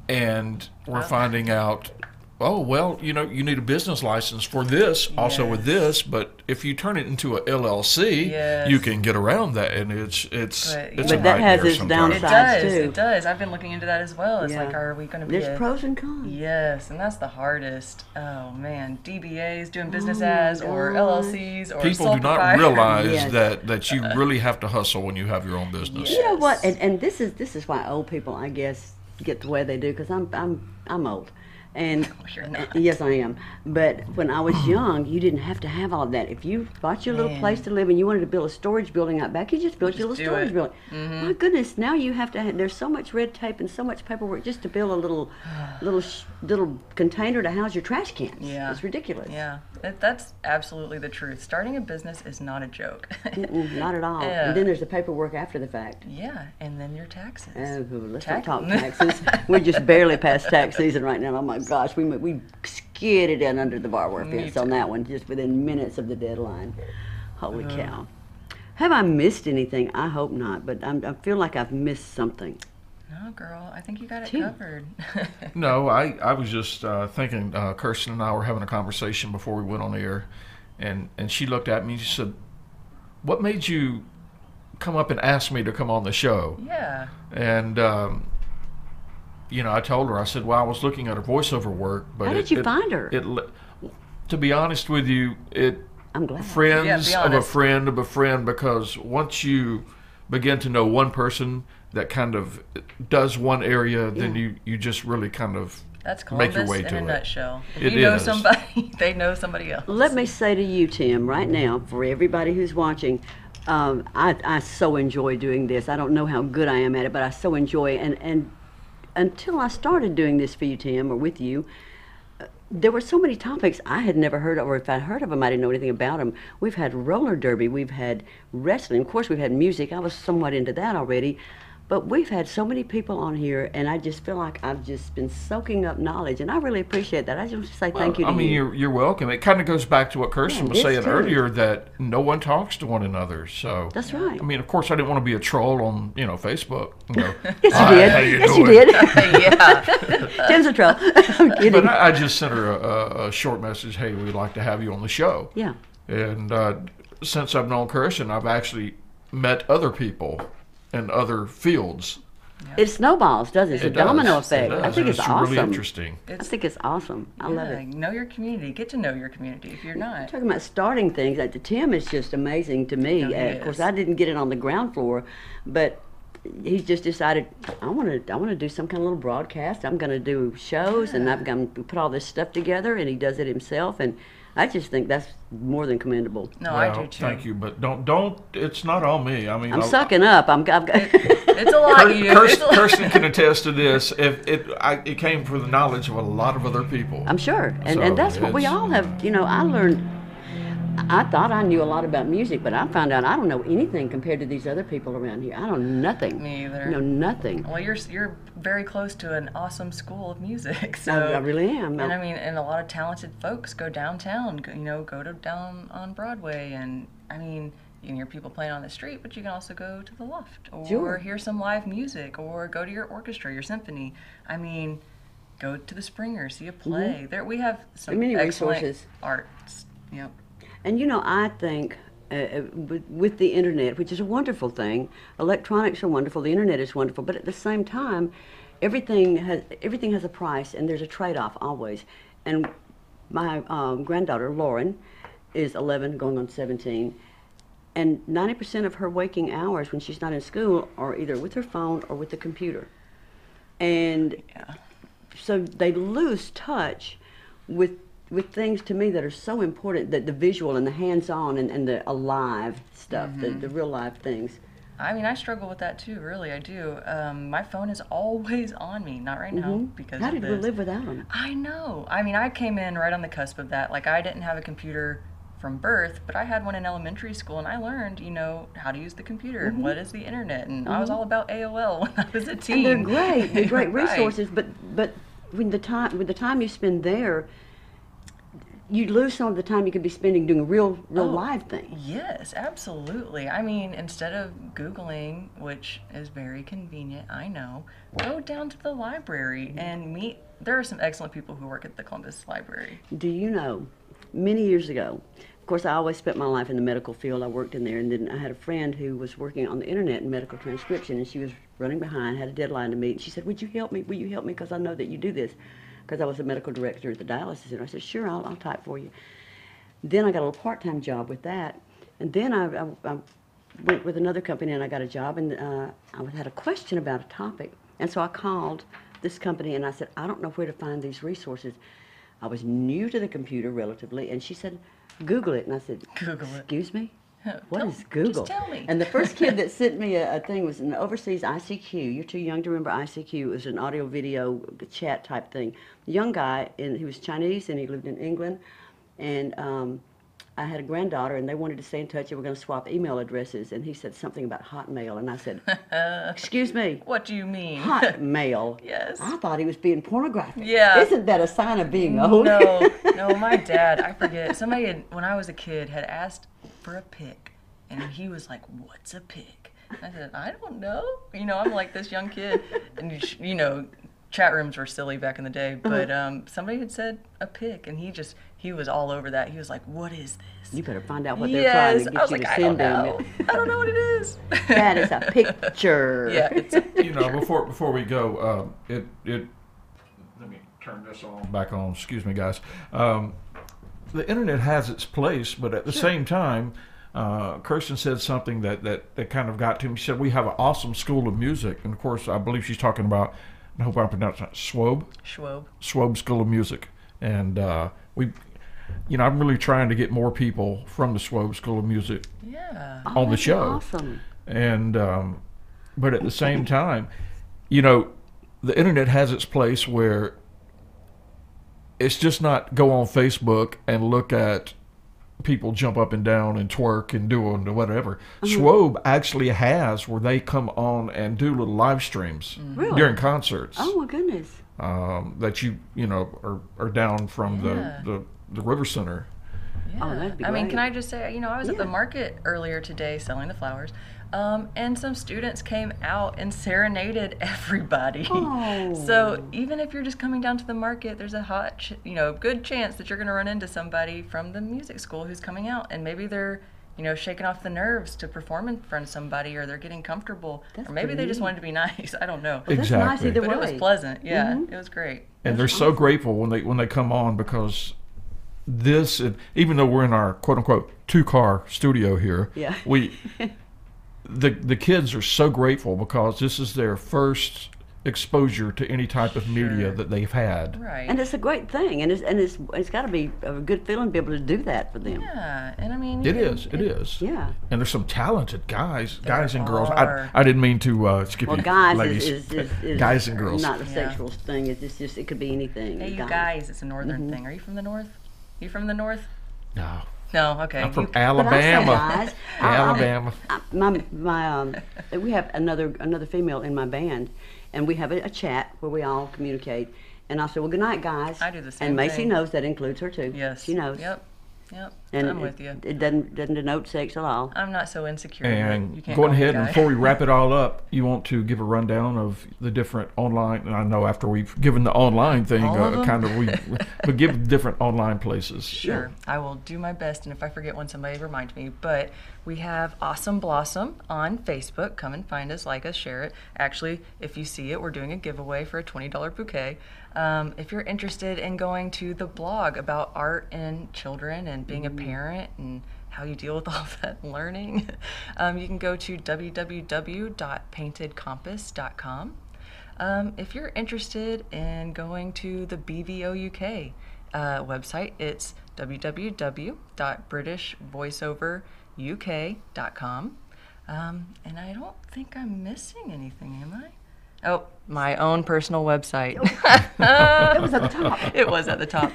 And we're finding out, oh, well, you need a business license for this, also with this, but if you turn it into a LLC, Yes. you can get around that, and it's But- a But that nightmare has its sometimes. It downsides, does. too. It does. I've been looking into that as well. It's Yeah. like, are we going to be There's pros and cons. Yes, and that's the hardest. Oh man, DBAs doing business as, or gosh. LLCs, or People sole do not proprietor. realize Yes. that you really have to hustle when you have your own business. You know what? And this is why old people, I guess, get the way they do. Because I'm old, and You're not. yes, I am. But when I was young, you didn't have to have all of that. If you bought your little Man. place to live and you wanted to build a storage building out back, you just built your Just little do storage it. building. My goodness, now you have to. There's so much red tape and so much paperwork just to build a little container to house your trash cans. Yeah. It's ridiculous. Yeah, that's absolutely the truth. Starting a business is not a joke. Not at all. Yeah. And then there's the paperwork after the fact. Yeah, and then your taxes. Oh, let's Tax- not talk taxes. We're just barely past tax season right now. Oh my gosh, we skidded in under the barbed wire Me fence on too. that one, just within minutes of the deadline. Holy cow! Have I missed anything? I hope not, but I feel like I've missed something. No, girl, I think you got it Tim. covered. No, I was just thinking, Kirsten and I were having a conversation before we went on air, and she looked at me and she said, "What made you come up and ask me to come on the show?" Yeah. And, I told her, I said, well, I was looking at her voiceover work. But How did you find her? To be honest with you, I'm glad. friends Yeah, be of a honest. friend of a friend, because once you begin to know one person that kind of does one area, then you just really kind of That's make Columbus your way in to a it. nutshell. If It you know is. somebody, they know somebody else. Let me say to you, Tim, right now, for everybody who's watching, I so enjoy doing this. I don't know how good I am at it, but I so enjoy it. And until I started doing this for you, Tim, or with you, there were so many topics I had never heard of, or if I heard of them, I didn't know anything about them. We've had roller derby, we've had wrestling, of course we've had music. I was somewhat into that already. But we've had so many people on here, and I just feel like I've just been soaking up knowledge, and I really appreciate that. I just want to say thank you to I mean, you. you're welcome. It kind of goes back to what Kirsten Yeah, was it saying is, too. earlier, that no one talks to one another. So That's right. I mean, of course, I didn't want to be a troll on Facebook. Yes, you "Hi, did. how you Yes, doing?" you did. Yeah. Tim's a troll. I'm kidding. But I just sent her a short message. Hey, we'd like to have you on the show. Yeah. And since I've known Kirsten, I've actually met other people in other fields. It snowballs, doesn't it? It's It a domino does. effect. It I does. think And it's awesome. really interesting. I think it's awesome. I love Yeah, it. know your community. Get to know your community if you're not. Talking about starting things, Tim is just amazing to me. No, he Of course, is. I didn't get it on the ground floor, but he's just decided I want to do some kind of little broadcast. I'm going to do shows, and I'm going to put all this stuff together, and he does it himself, and I just think that's more than commendable. No, I do Well, too. thank you, but don't. It's not on me. I mean, I'm sucking up. I've got. It's a lot, you. It's a lot. Kirsten can attest to this. If it came from the knowledge of a lot of other people. I'm sure, and So that's what we it's- all have. I learned I thought I knew a lot about music, but I found out I don't know anything compared to these other people around here. I know nothing. Me either. Know nothing. Well, you're very close to an awesome school of music, so I really am. And I mean, and a lot of talented folks go downtown. Go to down on Broadway, and I mean, you can hear people playing on the street, but you can also go to the Loft, or Sure. hear some live music, or go to your orchestra, your symphony. I mean, go to the Springer, see a play. There, we have some Many excellent resources. arts. Yep. And I think with the internet, which is a wonderful thing, electronics are wonderful, the internet is wonderful, but at the same time, everything has a price, and there's a trade-off always. And my granddaughter, Lauren, is 11, going on 17, and 90% of her waking hours when she's not in school are either with her phone or with the computer. And Yeah. so they lose touch with things to me that are so important, that the visual and the hands-on and the alive stuff, the real live things. I mean, I struggle with that too, really, I do. My phone is always on me, not right now because How of did we this. live without them? I know. I mean, I came in right on the cusp of that. Like, I didn't have a computer from birth, but I had one in elementary school, and I learned, how to use the computer and what is the internet, and I was all about AOL when I was a teen. And they're great. They're great Right. resources, but with the time you spend there, you lose some of the time you could be spending doing real live things. Yes, absolutely. I mean, instead of Googling, which is very convenient, I know, go down to the library and meet. There are some excellent people who work at the Columbus Library. Do you know, many years ago, of course, I always spent my life in the medical field. I worked in there, and then I had a friend who was working on the internet in medical transcription, and she was running behind, had a deadline to meet, and she said, "Would you help me? Will you help me? Because I know that you do this." Because I was a medical director at the dialysis center. I said, "Sure, I'll type for you." Then I got a little part-time job with that, and then I went with another company, and I got a job, and I had a question about a topic, and so I called this company, and I said, "I don't know where to find these resources." I was new to the computer relatively, and she said, "Google it." And I said, Google it. "Excuse me? What Tell- is Google?" just tell me. And the first kid that sent me a thing was an overseas ICQ. You're too young to remember ICQ. It was an audio video chat type thing. A young guy, and he was Chinese, and he lived in England. And I had a granddaughter, and they wanted to stay in touch, and we're going to swap email addresses. And he said something about Hotmail, and I said, "Excuse me? What do you mean? Hotmail?" Yes. I thought he was being pornographic. Yeah. Isn't that a sign of being old? No, my dad, I forget. Somebody when I was a kid, had asked for a pic, and he was like, "What's a pic?" I said, "I don't know." I'm like this young kid, and chat rooms were silly back in the day, but somebody had said a pic, and he was all over that. He was like, "What is this?" You better find out what they're trying to Yes, I get was you like, to I send don't them. know. I don't know what it is. That is a picture. Yeah, it's Before we go, let me turn this back on. Excuse me, guys. The internet has its place, but at the same time, Kirsten said something that kind of got to me. She said we have an awesome school of music, and of course, I believe she's talking about. I hope I'm pronouncing it. Schwob School of Music, and I'm really trying to get more people from the Schwob School of Music on the That's show. Awesome. And but at the same time, the internet has its place where it's just not go on Facebook and look at people jump up and down and twerk and do whatever. Schwob actually has where they come on and do little live streams Really? during concerts. Oh my goodness. That are down from the River Center. Yeah. Oh, that'd be I mean, great. can I just say, I was at the Yeah. market earlier today selling the flowers, and some students came out and serenaded everybody. Oh. So even if you're just coming down to the market, there's a good chance that you're going to run into somebody from the music school who's coming out, and maybe they're, shaking off the nerves to perform in front of somebody, or they're getting comfortable, That's or maybe pretty they just neat. wanted to be nice. I don't know. Well, that's nice Exactly. either But way. it was pleasant. Yeah, Mm-hmm. it was great. And they're so grateful when they come on, because this, even though we're in our quote unquote 2-car studio here, Yeah. the kids are so grateful because this is their first exposure to any type of media Sure. that they've had. Right. And it's a great thing, and it's got to be a good feeling to be able to do that for them. Yeah, and I mean, It is. Yeah. And there's some talented guys and girls. are. I didn't mean to skip Well, you, guys ladies. is Guys and girls. not a Yeah. sexual thing. It's just it could be anything. Hey, you guys, it's a northern thing. Are you from the north? You from the north? No. No, okay. I'm from But also, Alabama. guys, Alabama. we have another female in my band, and we have a chat where we all communicate. And I say, well, good night, guys. I do the same And Macy thing. knows that includes her too. Yes. She knows. Yep. And I'm with you. It doesn't denote sex at all. I'm not so insecure. that you And can't going call me ahead, guy. and before we wrap it all up, you want to give a rundown of the different online, and I know after we've given the online thing, All of them? kind of, but give different online places. Sure. I will do my best, and if I forget one, somebody remind me. But we have Awesome Blossom on Facebook. Come and find us, like us, share it. Actually, if you see it, we're doing a giveaway for a $20 bouquet. If you're interested in going to the blog about art and children and being a parent and how you deal with all that learning, you can go to www.paintedcompass.com. If you're interested in going to the BVOUK website, it's www.britishvoiceoveruk.com. And I don't think I'm missing anything, am I? Oh, my own personal website. It was at the top. It was at the top.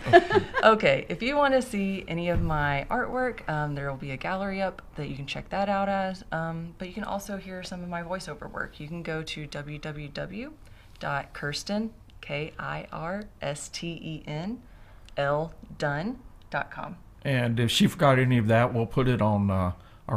Okay, if you want to see any of my artwork, there will be a gallery up that you can check that out as. But you can also hear some of my voiceover work. You can go to www.Kirsten, KIRSTEN, Dunn.com. And if she forgot any of that, we'll put it on our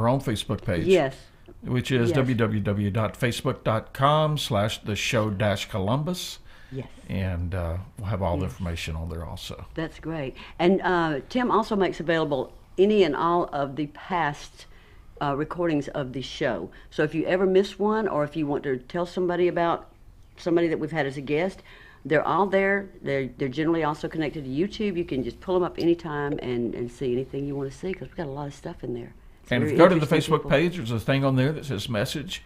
own Facebook page. Yes. Which is Yes. www.facebook.com/theshow-Columbus. Yes. And we'll have all the information on there also. That's great. And Tim also makes available any and all of the past recordings of the show. So if you ever miss one, or if you want to tell somebody about somebody that we've had as a guest, they're all there. They're generally also connected to YouTube. You can just pull them up anytime and see anything you want to see, because we've got a lot of stuff in there. It's And if very you go to the interesting Facebook people. page, there's a thing on there that says message.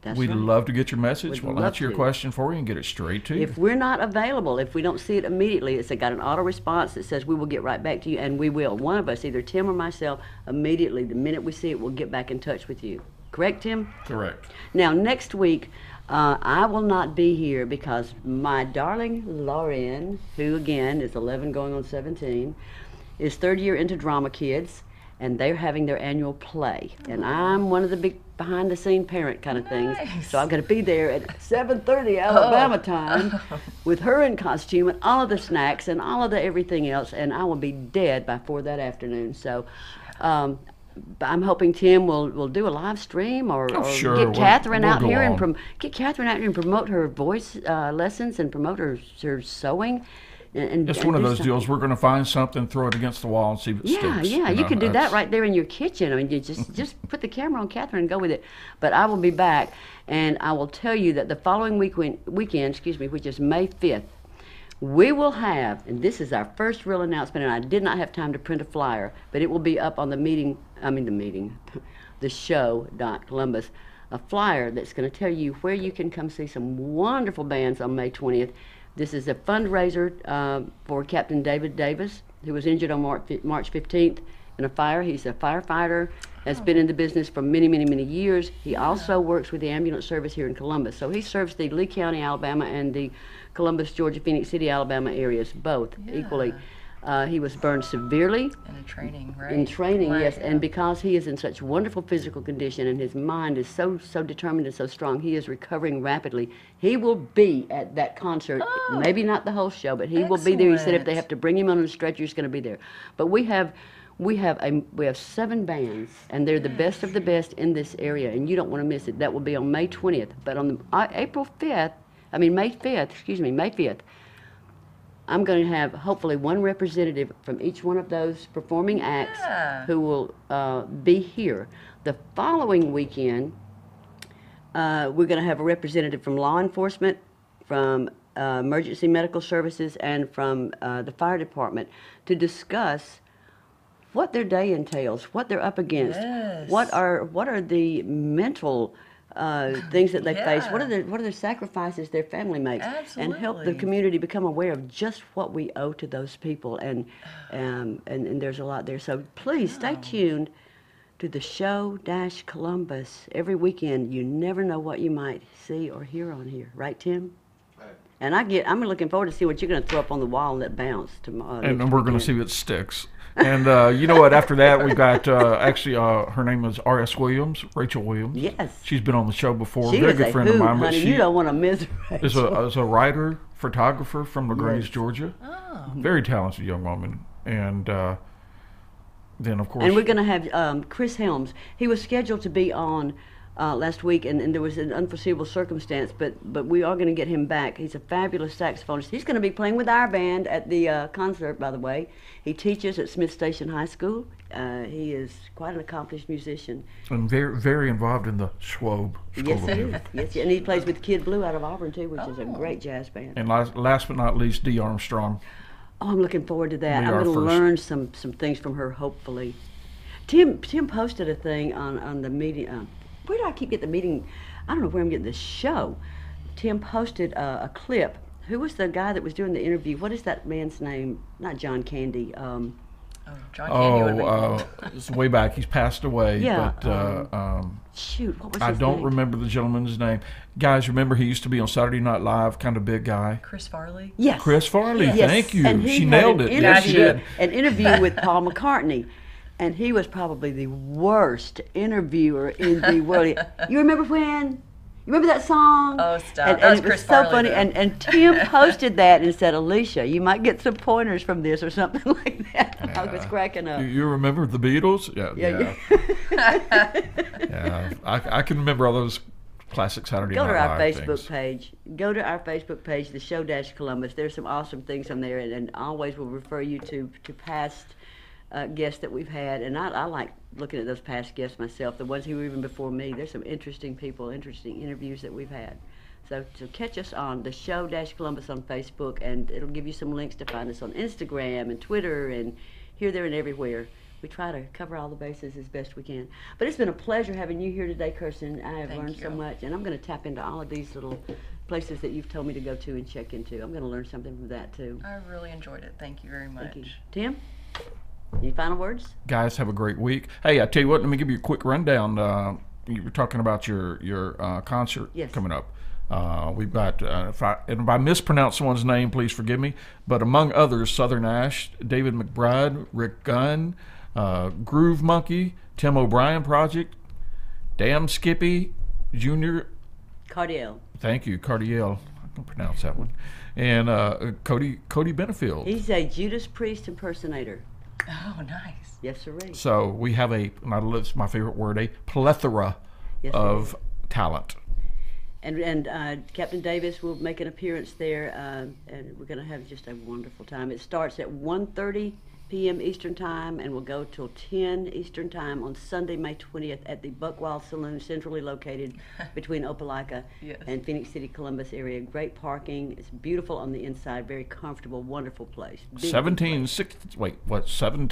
That's We'd right. love to get your message. We'd We'll love answer your to. question for you and get it straight to you. If we're not available, if we don't see it immediately, it's got an auto response that says we will get right back to you, and we will. One of us, either Tim or myself, immediately, the minute we see it, we'll get back in touch with you. Correct, Tim? Correct. Now, next week, I will not be here because my darling Lauren, who again is 11 going on 17, is third year into Drama Kids, and they're having their annual play. And I'm one of the big behind-the-scene parent kind of things. Nice. So I've got to be there at 7:30 Alabama time with her in costume and all of the snacks and all of the everything else, and I will be dead by 4 that afternoon. So I'm hoping Tim will do a live stream or sure. get Catherine We'll out go here on. and get Catherine out here and promote her voice lessons and promote her sewing. And It's one of do those something. deals. We're going to find something, throw it against the wall, and see if it Yeah, sticks. yeah, you know, could do that that's- right there in your kitchen. I mean, you just put the camera on Catherine and go with it. But I will be back, and I will tell you that the following weekend, which is May 5th, we will have, and this is our first real announcement, and I did not have time to print a flyer, but it will be up on the show.Columbus, a flyer that's going to tell you where you can come see some wonderful bands on May 20th. This is a fundraiser for Captain David Davis, who was injured on March 15th in a fire. He's a firefighter, has been in the business for many, many, many years. He also works with the ambulance service here in Columbus. So he serves the Lee County, Alabama, and the Columbus, Georgia, Phoenix City, Alabama areas, both equally. He was burned severely. In training, right? In training, Right, yes, yeah. and because he is in such wonderful physical condition and his mind is so determined and so strong, he is recovering rapidly. He will be at that concert, maybe not the whole show, but he will be there. He said if they Excellent. have to bring him on a stretcher, he's going to be there. But we have 7 bands, and they're the best of the best in this area, and you don't want to miss it. That will be on May 20th, but on May 5th. I'm going to have hopefully one representative from each one of those performing acts who will be here. The following weekend, we're going to have a representative from law enforcement, from emergency medical services, and from the fire department to discuss what their day entails, what they're up against, Yes. what are the mental things that they face, what are Yeah. the sacrifices their family makes, and help the Absolutely. community become aware of just what we owe to those people, and there's a lot there. So please stay tuned to the show-Columbus every weekend. You never know what you might see or hear on here, right, Tim? And I'm looking forward to see what you're going to throw up on the wall and let bounce tomorrow. And we're going to see if it sticks. And you know what? After that, we got actually her name is R.S. Williams, Rachel Williams. Yes. She's been on the show before. She Very is good a friend hoot, of mine. But honey. she You don't want to miss her. is a writer, photographer from LaGrange, Yes. Georgia. Oh. Very talented young woman. And then, of course, And we're going to have Chris Helms. He was scheduled to be on last week, and there was an unforeseeable circumstance, but we are going to get him back. He's a fabulous saxophonist. He's going to be playing with our band at the concert, by the way. He teaches at Smith Station High School. He is quite an accomplished musician. and very, very involved in the Schwob School Yes, of he Music. is. Yes, and he plays with Kid Blue out of Auburn, too, which is a great jazz band. And last but not least, Dee Armstrong. Oh, I'm looking forward to that. We I'm are going to first. learn some things from her, hopefully. Tim posted a thing on the meeting. Where do I keep getting the meeting? I don't know where I'm getting this show. Tim posted a clip. Who was the guy that was doing the interview? What is that man's name? Not John Candy. Oh, John Candy would have been cool. It's way back. He's passed away. Yeah, But Shoot, what was I his don't name? remember the gentleman's name. Guys, remember he used to be on Saturday Night Live, kind of big guy. Chris Farley? Yes. Chris Farley, Yes. thank you. And he She had nailed an it. Yes, she interview- did. An interview with Paul McCartney. And he was probably the worst interviewer in the world. You remember when? You remember that song? Oh, stop. And That was it was Chris so Farley, funny. though. And Tim posted that and said, Alicia, you might get some pointers from this or something like that. And I was cracking up. You remember the Beatles? Yeah. Yeah. I can remember all those classic Saturday Go Night to our Live Facebook things. page. Go to our Facebook page, the Show Columbus. There's some awesome things on there, and always will refer you to past guests that we've had. And I like looking at those past guests myself, the ones who were even before me. There's some interesting people, interesting interviews that we've had. So catch us on the Show Columbus on Facebook, and it'll give you some links to find us on Instagram and Twitter and here, there, and everywhere. We try to cover all the bases as best we can. But it's been a pleasure having you here today, Kirsten. I have Thank learned so you. much, and I'm going to tap into all of these little places that you've told me to go to and check into. I'm going to learn something from that, too. I really enjoyed it. Thank you very much. Thank you. Tim, any final words? Guys, have a great week. Hey, I tell you what, let me give you a quick rundown. You were talking about your concert Yes. coming up. We've got, if I mispronounce someone's name, please forgive me, but among others, Southern Ash, David McBride, Rick Gunn, Groove Monkey, Tim O'Brien Project, Damn Skippy Jr., Cardiel. thank you, Cardiel, I can pronounce that one, and Cody Benefield. He's a Judas Priest impersonator. Oh, nice. Yes, sirree. So we have that's my favorite word, a plethora Yes, of talent. And Captain Davis will make an appearance there, and we're going to have just a wonderful time. It starts at 1:30 p.m. Eastern Time and will go till 10 Eastern Time on Sunday, May 20th at the Buckwild Saloon, centrally located between Opelika Yes. and Phoenix City, Columbus area. Great parking. It's beautiful on the inside, very comfortable, wonderful place. Big, big place.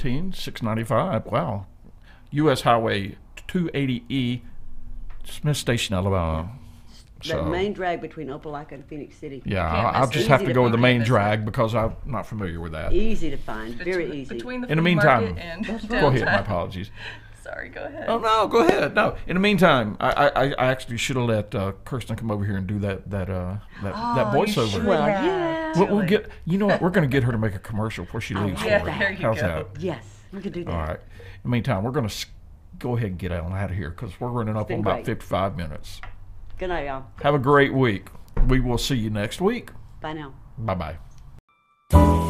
17695. Wow. U.S. Highway 280E, Smith Station, Alabama. The main drag between Opelika and Phoenix City. Yeah, Can't I'll miss just it. have to Easy go to with the find. main drag because I'm not familiar with that. Easy to find, very easy. Between the In the flea meantime, market and Go ahead, my downtown. apologies. Sorry, go ahead. Oh no, go ahead. No, in the meantime, I actually should have let Kirsten come over here and do that Oh, voiceover. You should Well, have, yeah. We'll really. get. You know what? We're going to get her to make a commercial before she leaves. Yeah, for me. there you How's go. that? Yes, we could do that. All right. In the meantime, we're going to go ahead and get out of here because we're running up been on about great. 55 minutes. Good night, y'all. Have a great week. We will see you next week. Bye now. Bye bye.